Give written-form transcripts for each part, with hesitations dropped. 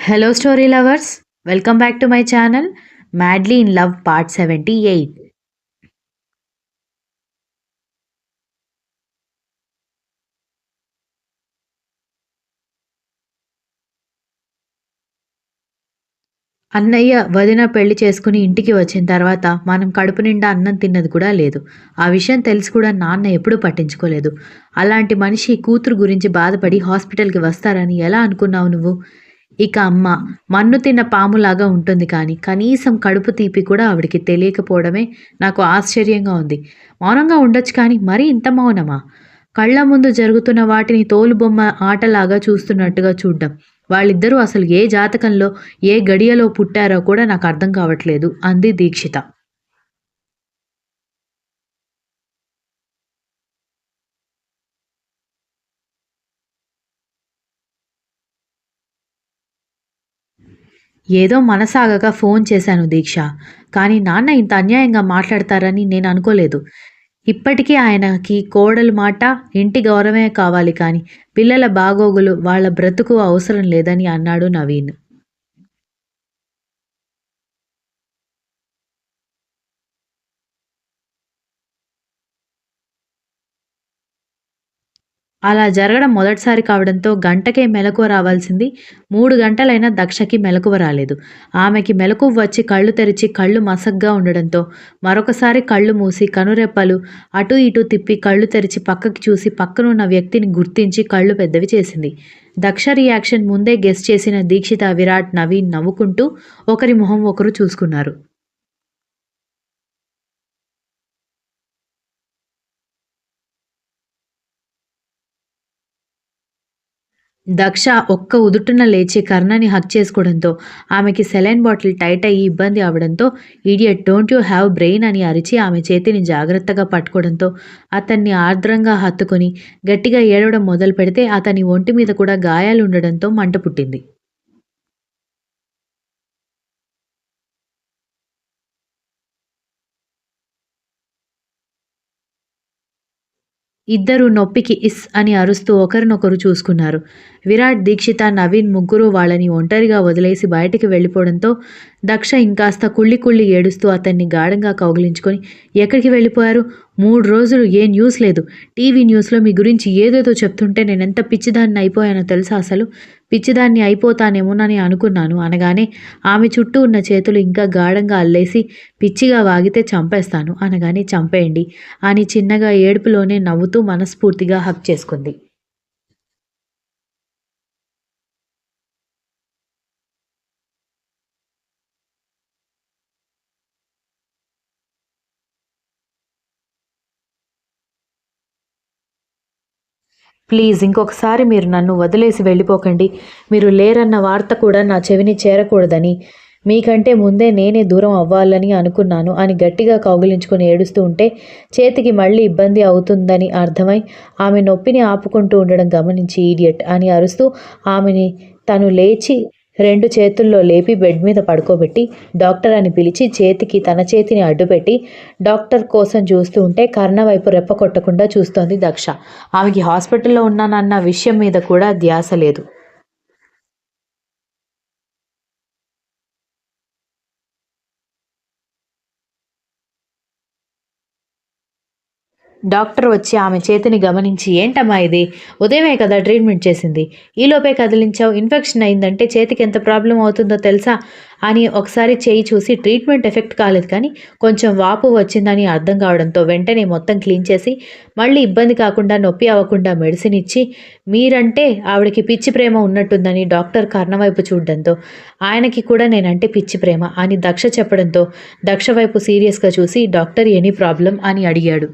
Hello, story lovers. Welcome back to my channel, Madly in Love Part 78. అన్నయ్య వదిన పెళ్లి చేసుకుని ఇంటికి వచ్చిన తర్వాత మనం కడుపు నిండా అన్నం తిన్నది కూడా లేదు. ఆ విషయం తెలిసి కూడా నాన్న ఎప్పుడూ పట్టించుకోలేదు. అలాంటి మనిషి కూతురు గురించి బాధపడి హాస్పిటల్‌కి వస్తారని ఎలా అనుకున్నావు నువ్వు? ఇక అమ్మ మన్ను తిన్న పాములాగా ఉంటుంది కానీ, కనీసం కడుపు తీపి కూడా ఆవిడకి తెలియకపోవడమే నాకు ఆశ్చర్యంగా ఉంది. మౌనంగా ఉండొచ్చు కానీ మరీ ఇంత మౌనమా? కళ్ళ ముందు జరుగుతున్న వాటిని తోలుబొమ్మ ఆటలాగా చూస్తున్నట్టుగా చూడ్డం. వాళ్ళిద్దరూ అసలు ఏ జాతకంలో, ఏ గడియలో పుట్టారో కూడా నాకు అర్థం కావట్లేదు అంది దీక్షిత. ఏదో మనసాగక ఫోన్ చేశాను దీక్ష. కానీ నాన్న ఇంత అన్యాయంగా మాట్లాడతారని నేను అనుకోలేదు. ఇప్పటికీ ఆయనకి కోడలు మాట, ఇంటి గౌరవమే కావాలి కానీ, పిల్లల బాగోగులు, వాళ్ళ బ్రతుకు అవసరం లేదని అన్నాడు నవీన్. అలా జరగడం మొదటిసారి కావడంతో గంటకే మెలకువ రావాల్సింది 3 గంటలైనా దక్షకి మెలకువ రాలేదు. ఆమెకి మెలకువ వచ్చి కళ్ళు తెరిచి కళ్ళు మసగ్గా ఉండడంతో మరొకసారి కళ్ళు మూసి కనురెప్పలు అటూ ఇటూ తిప్పి కళ్ళు తెరిచి పక్కకి చూసి పక్కనున్న వ్యక్తిని గుర్తించి కళ్ళు పెద్దవి చేసింది. దక్ష రియాక్షన్ ముందే గెస్ చేసిన దీక్షిత, విరాట్, నవీన్ నవ్వుకుంటూ ఒకరి మొహం ఒకరు చూసుకున్నారు. దక్ష ఒక్క ఉదుటున లేచి కర్ణని హగ్ చేసుకోవడంతో ఆమెకి సెలైన్ బాటిల్ టైట్ అయ్యి ఇబ్బంది అవడంతో "idiot, don't you have brain" అని అరిచి ఆమె చేతిని జాగ్రత్తగా పట్టుకోవడంతో అతన్ని ఆర్ద్రంగా హత్తుకొని గట్టిగా ఏడవడం మొదలు పెడితే అతని ఒంటి మీద కూడా గాయాలుండడంతో మంట పుట్టింది. ఇద్దరూ నొప్పికి ఇస్ అని అరుస్తూ ఒకరినొకరు చూసుకున్నారు. విరాట్, దీక్షిత, నవీన్ ముగ్గురూ వాళ్ళని ఒంటరిగా వదిలేసి బయటికి వెళ్ళిపోవడంతో దక్ష ఇంకాస్త కుళ్ళి కుళ్ళి ఏడుస్తూ అతన్ని గాఢంగా కౌగిలించుకొని "ఎక్కడికి వెళ్ళిపోయారు? 3 రోజులు ఏ న్యూస్ లేదు. టీవీ న్యూస్‌లో మీ గురించి ఏదేదో చెప్తుంటే నేనెంత పిచ్చిదాన్ని అయిపోయానో తెలుసా అసలు? పిచ్చిదాన్ని అయిపోతానేమోనని అనుకున్నాను" అనగానే ఆమె చుట్టూ ఉన్న చేతులు ఇంకా గాఢంగా అల్లేసి "పిచ్చిగా వాగితే చంపేస్తాను, అనగానే చంపేయండి" అని చిన్నగా ఏడుపులోనే నవ్వుతూ మనస్ఫూర్తిగా హగ్ చేసుకుంది. ప్లీజ్ ఇంకొకసారి మీరు నన్ను వదిలేసి వెళ్ళిపోకండి. మీరు లేరన్న వార్త కూడా నా చెవిని చేరకూడదని, మీకంటే ముందే నేనే దూరం అవ్వాలని అనుకున్నాను అని గట్టిగా కౌగిలించుకొని ఏడుస్తూ ఉంటే చేతికి మళ్ళీ ఇబ్బంది అవుతుందని అర్థమై ఆమె నొప్పిని ఆపుకుంటూ ఉండడం గమనించి "ఈడియట్" అని అరుస్తూ ఆమెని తను లేచి 2 చేతుల్లో లేపి బెడ్ మీద పడుకోబెట్టి డాక్టర్ అని పిలిచి చేతికి తన చేతిని అడ్డుపెట్టి డాక్టర్ కోసం చూస్తూ ఉంటే కర్ణ వైపు రెప్ప కొట్టకుండా చూస్తోంది దక్ష. ఆమెకి హాస్పిటల్‌లో ఉన్నానన్న విషయం మీద కూడా ధ్యాస లేదు. డాక్టర్ వచ్చి ఆమె చేతిని గమనించి "ఏంటమ్మా ఇది? ఉదయమే కదా ట్రీట్మెంట్ చేసింది. ఈలోపే కదిలించావు. ఇన్ఫెక్షన్ అయిందంటే చేతికి ఎంత ప్రాబ్లమ్ అవుతుందో తెలుసా" అని ఒకసారి చేయి చూసి ట్రీట్మెంట్ ఎఫెక్ట్ కాలేదు కానీ కొంచెం వాపు వచ్చిందని అర్థం కావడంతో వెంటనే మొత్తం క్లీన్ చేసి మళ్ళీ ఇబ్బంది కాకుండా నొప్పి అవ్వకుండా మెడిసిన్ ఇచ్చి "మీరంటే ఆవిడకి పిచ్చి ప్రేమ ఉన్నట్టుందని" డాక్టర్ కర్ణ వైపు చూడడంతో "ఆయనకి కూడా నేనంటే పిచ్చి ప్రేమ" అని దక్ష చెప్పడంతో దక్ష వైపు సీరియస్‌గా చూసి "డాక్టర్, ఎనీ ప్రాబ్లమ్" అని అడిగాడు.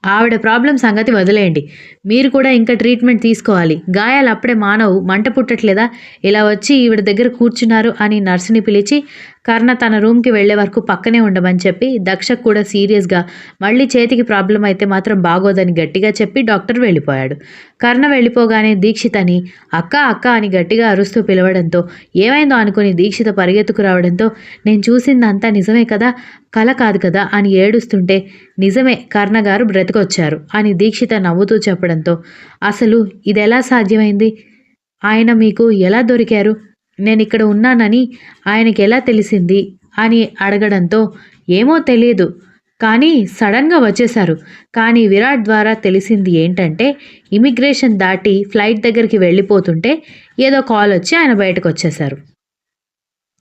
ఆవిడ ప్రాబ్లమ్ సంగతి వదిలేయండి. మీరు కూడా ఇంకా ట్రీట్మెంట్ తీసుకోవాలి. గాయాలు అప్పుడే మానవు. మంట పుట్టట్లేదా? ఇలా వచ్చి ఈవిడ దగ్గర కూర్చున్నారు" అని నర్స్‌ని పిలిచి కర్ణ తన రూమ్‌కి వెళ్ళే వరకు పక్కనే ఉండమని చెప్పి, దక్షకు కూడా సీరియస్‌గా మళ్ళీ చేతికి ప్రాబ్లమ్ అయితే మాత్రం బాగోదని గట్టిగా చెప్పి డాక్టర్ వెళ్ళిపోయాడు. కర్ణ వెళ్ళిపోగానే దీక్షితని అక్క అక్క అని గట్టిగా అరుస్తూ పిలవడంతో ఏమైందో అనుకుని దీక్షిత పరిగెత్తుకు రావడంతో నేను చూసిందంతా నిజమే కదా! కల కాదు కదా! అని ఏడుస్తుంటే నిజమే కర్ణగారు బ్రతికొచ్చారు అని దీక్షిత నవ్వుతూ చెప్పడంతో అసలు ఇదెలా సాధ్యమైంది? ఆయన మీకు ఎలా దొరికారు? నేనిక్కడ ఉన్నానని ఆయనకెలా తెలిసింది? అని అడగడంతో ఏమో తెలీదు. కానీ సడన్‌గా వచ్చేశారు. కానీ విరాట్ ద్వారా తెలిసింది ఏంటంటే ఇమిగ్రేషన్ దాటి ఫ్లైట్ దగ్గరికి వెళ్ళిపోతుంటే ఏదో కాలొచ్చి ఆయన బయటకొచ్చేశారు.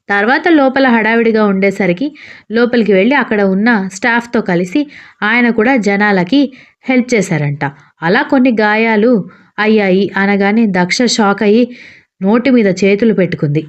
తర్వాత లోపల హడావిడిగా ఉండేసరికి లోపలికి వెళ్ళి అక్కడ ఉన్న స్టాఫ్‌తో కలిసి ఆయన కూడా జనాలకి హెల్ప్ చేశారంట. అలా కొన్ని గాయాలు అయ్యాయి అనగానే దక్ష షాకయ్యి నోటి మీద చేతులు పెట్టుకుంది.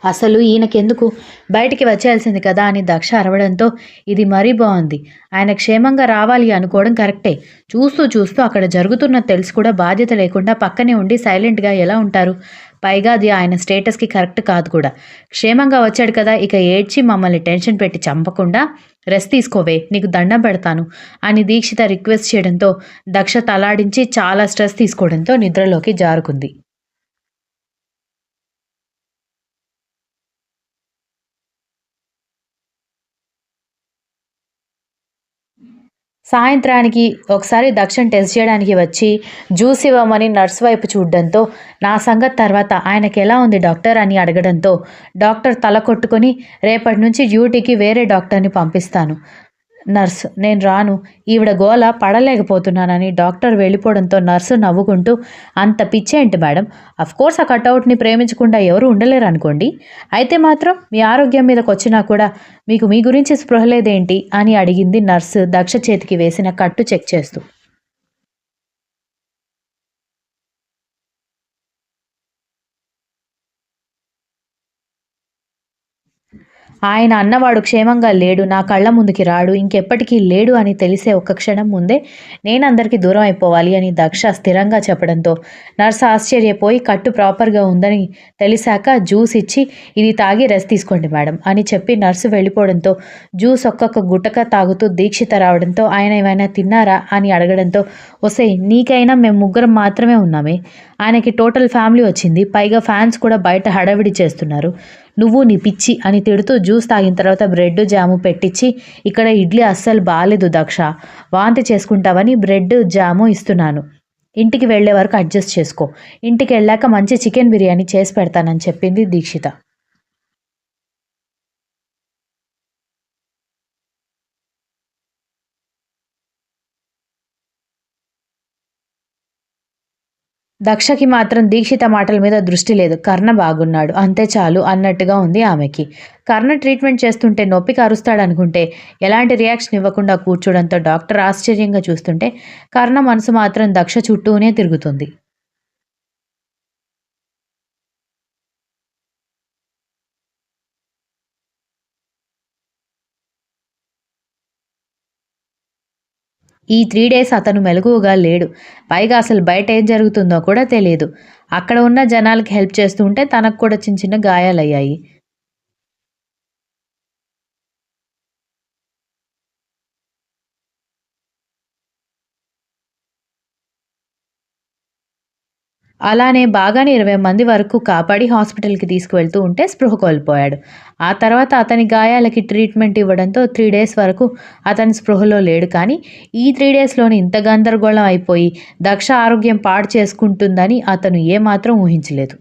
అసలు ఈయనకెందుకు? బయటికి వచ్చేయాల్సింది కదా అని దక్ష అరవడంతో ఇది మరీ బావుంది. ఆయన క్షేమంగా రావాలి అనుకోవడం కరెక్టే. చూస్తూ చూస్తూ అక్కడ జరుగుతున్నది తెలిసి కూడా బాధ్యత లేకుండా పక్కనే ఉండి సైలెంట్‌గా ఎలా ఉంటారు? పైగా అది ఆయన స్టేటస్‌కి కరెక్ట్ కాదు కూడా. క్షేమంగా వచ్చాడు కదా! ఇక ఏడ్చి మమ్మల్ని టెన్షన్ పెట్టి చంపకుండా రెస్ట్ తీసుకోవే నీకు దండం పెడతాను అని దీక్షిత రిక్వెస్ట్ చేయడంతో దక్ష తలాడించి చాలా స్ట్రెస్ తీసుకోవడంతో నిద్రలోకి జారుకుంది. సాయంత్రానికి ఒకసారి దక్షని టెస్ట్ చేయడానికి వచ్చి జ్యూస్ ఇవ్వమని నర్స్ వైపు చూడడంతో నా సంగతి తర్వాత ఆయనకెలా ఉంది డాక్టర్ అని అడగడంతో డాక్టర్ తల కొట్టుకొని రేపటి నుంచి డ్యూటీకి వేరే డాక్టర్ని పంపిస్తాను. నర్స్ నేను రాను ఈవిడ గోల పడలేకపోతున్నానని డాక్టర్ వెళ్ళిపోవడంతో నర్సు నవ్వుకుంటూ అంత పిచ్చేంటి మేడం కోర్స్ ఆ కటౌట్ని ప్రేమించకుండా ఎవరు ఉండలేరు అనుకోండి అయితే మాత్రం మీ ఆరోగ్యం మీదకి వచ్చినా కూడా మీకు మీ గురించి స్పృహ లేదేంటి అని అడిగింది నర్సు దక్ష చేతికి వేసిన కట్టు చెక్ చేస్తూ. ఆయన అన్నవాడు క్షేమంగా లేడు. నా కళ్ళ ముందుకి రాడు. ఇంకెప్పటికీ లేడు అని తెలిసే ఒక్క క్షణం ముందే నేనందరికీ దూరం అయిపోవాలి అని దక్ష స్థిరంగా చెప్పడంతో నర్స్ ఆశ్చర్యపోయి కట్టు ప్రాపర్‌గా ఉందని తెలిసాక జ్యూస్ ఇచ్చి ఇది తాగి రెస్ట్ తీసుకోండి మేడం అని చెప్పి నర్సు వెళ్ళిపోవడంతో జ్యూస్ ఒక్కొక్క గుటక తాగుతూ దీక్షిత రావడంతో ఆయన ఏమైనా తిన్నారా అని అడగడంతో ఒసేయ్ నీకైనా మేము ముగ్గురం మాత్రమే ఉన్నామే. ఆయనకి టోటల్ ఫ్యామిలీ వచ్చింది. పైగా ఫ్యాన్స్ కూడా బయట హడావిడి చేస్తున్నారు. నువ్వు నీ పిచ్చి అని తిడుతూ జ్యూస్ తాగిన తర్వాత బ్రెడ్ జాము పెట్టించి ఇక్కడ ఇడ్లీ అస్సలు బాలేదు దక్ష వాంతి చేసుకుంటావని బ్రెడ్ జాము ఇస్తున్నాను ఇంటికి వెళ్ళే వరకు అడ్జస్ట్ చేసుకో ఇంటికి వెళ్ళాక మంచి చికెన్ బిర్యానీ చేసి పెడతానని చెప్పింది దీక్షిత. దక్షకి మాత్రం దీక్షిత మాటల మీద దృష్టి లేదు. కర్ణ బాగున్నాడు. అంతే చాలు అన్నట్టుగా ఉంది ఆమెకి. కర్ణ ట్రీట్మెంట్ చేస్తుంటే నొప్పికి అరుస్తాడనుకుంటే ఎలాంటి రియాక్షన్ ఇవ్వకుండా కూర్చోడంతో డాక్టర్ ఆశ్చర్యంగా చూస్తుంటే కర్ణ మనసు మాత్రం దక్ష చుట్టూనే తిరుగుతుంది. ఈ 3 డేస్ అతను మెలకువగా లేడు. పైగా అసలు బయట ఏం జరుగుతుందో కూడా తెలీదు. అక్కడ ఉన్న జనాలకి హెల్ప్ చేస్తూ ఉంటే తనకు కూడా చిన్న చిన్న గాయాలయ్యాయి. అలానే బాగానే 20 మంది వరకు కాపాడి హాస్పిటల్‌కి తీసుకువెళ్తూ ఉంటే స్పృహ కోల్పోయాడు. ఆ తర్వాత అతని గాయాలకి ట్రీట్మెంట్ ఇవ్వడంతో 3 డేస్ వరకు అతను స్పృహలో లేడు. కానీ ఈ 3 డేస్‌లోనే ఇంత గందరగోళం అయిపోయి దక్ష ఆరోగ్యం పాడు చేసుకుంటుందని అతను ఏమాత్రం ఊహించలేదు.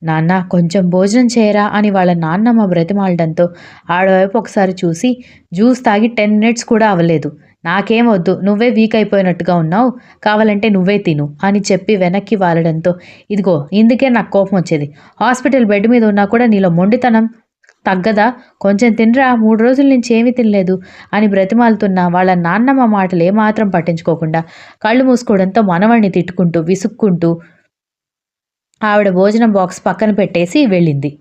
నాన్న కొంచెం భోజనం చేయరా అని వాళ్ళ నాన్నమ్మ బ్రతిమాలడంతో ఆడవైపు ఒకసారి చూసి జ్యూస్ తాగి 10 మినిట్స్ కూడా అవ్వలేదు. నాకేం వద్దు నువ్వే వీక్ అయిపోయినట్టుగా ఉన్నావు కావాలంటే నువ్వే తిను అని చెప్పి వెనక్కి వాలడంతో ఇదిగో ఇందుకే నాకు కోపం వచ్చేది హాస్పిటల్ బెడ్ మీద ఉన్నా కూడా నీలో మొండితనం తగ్గదా? కొంచెం తినరా, 3 రోజుల నుంచి ఏమీ తినలేదు అని బ్రతిమాలుతున్నా వాళ్ళ నాన్నమ్మ మాటలు ఏమాత్రం పట్టించుకోకుండా కళ్ళు మూసుకోవడంతో మనవడిని తిట్టుకుంటూ, విసుక్కుంటూ ఆవిడ భోజనం బాక్స్ పక్కన పెట్టేసి వెళ్ళింది.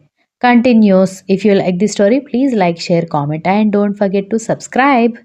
Continuous. If you like the story please like, share, comment and don't forget to subscribe.